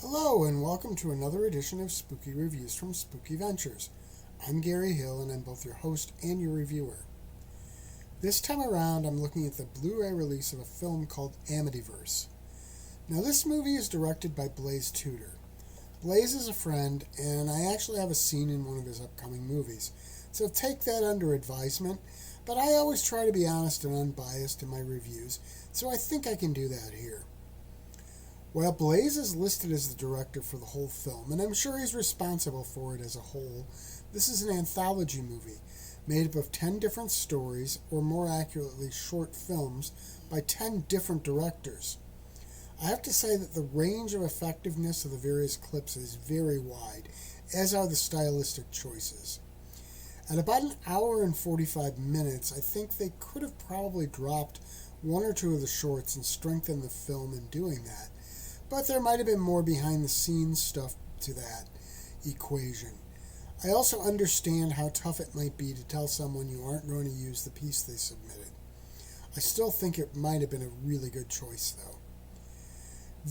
Hello, and welcome to another edition of Spooky Reviews from Spooky Ventures. I'm Gary Hill, and I'm both your host and your reviewer. This time around, I'm looking at the Blu-ray release of a film called Amityverse. Now, this movie is directed by Blaze Tudor. Blaze is a friend, and I actually have a scene in one of his upcoming movies, so take that under advisement, but I always try to be honest and unbiased in my reviews, so I think I can do that here. Well, Blaze is listed as the director for the whole film, and I'm sure he's responsible for it as a whole. This is an anthology movie made up of 10 different stories, or more accurately, short films, by 10 different directors. I have to say that the range of effectiveness of the various clips is very wide, as are the stylistic choices. At about an hour and 45 minutes, I think they could have probably dropped one or two of the shorts and strengthened the film in doing that. But there might have been more behind-the-scenes stuff to that equation. I also understand how tough it might be to tell someone you aren't going to use the piece they submitted. I still think it might have been a really good choice, though.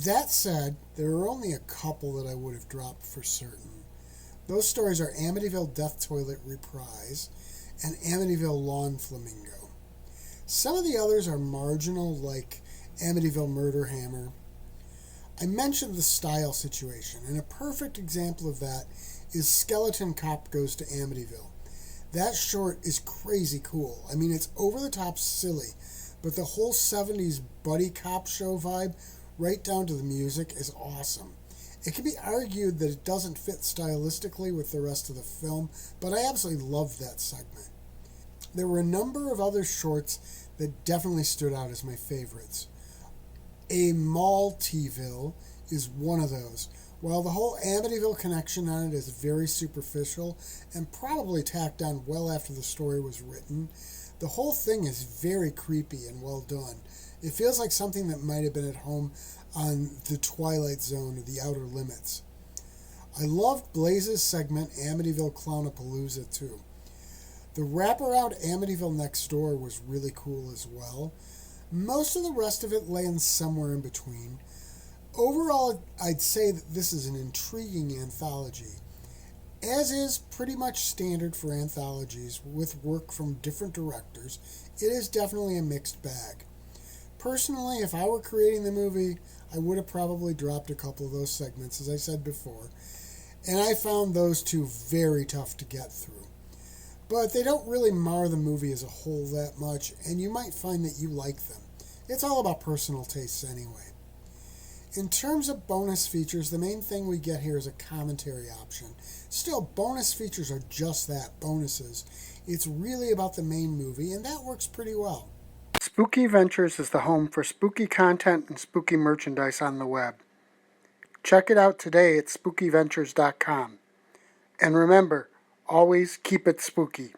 That said, there are only a couple that I would have dropped for certain. Those stories are Amityville Death Toilet Reprise and Amityville Lawn Flamingo. Some of the others are marginal, like Amityville Murder Hammer. I mentioned the style situation, and a perfect example of that is Skeleton Cop Goes to Amityville. That short is crazy cool. I mean, it's over-the-top silly, but the whole 70s buddy cop show vibe, right down to the music, is awesome. It can be argued that it doesn't fit stylistically with the rest of the film, but I absolutely love that segment. There were a number of other shorts that definitely stood out as my favorites. Amaltyville is one of those. While the whole Amityville connection on it is very superficial and probably tacked on well after the story was written, the whole thing is very creepy and well done. It feels like something that might have been at home on The Twilight Zone or The Outer Limits. I loved Blaze's segment Amityville Clownapalooza too. The wraparound Amityville Next Door was really cool as well. Most of the rest of it lands somewhere in between. Overall, I'd say that this is an intriguing anthology. As is pretty much standard for anthologies with work from different directors, it is definitely a mixed bag. Personally, if I were creating the movie, I would have probably dropped a couple of those segments, as I said before, and I found those two very tough to get through. But they don't really mar the movie as a whole that much, and you might find that you like them. It's all about personal tastes anyway. In terms of bonus features, the main thing we get here is a commentary option. Still, bonus features are just that, bonuses. It's really about the main movie, and that works pretty well. Spooky Ventures is the home for spooky content and spooky merchandise on the web. Check it out today at spookyventures.com. And remember, always keep it spooky.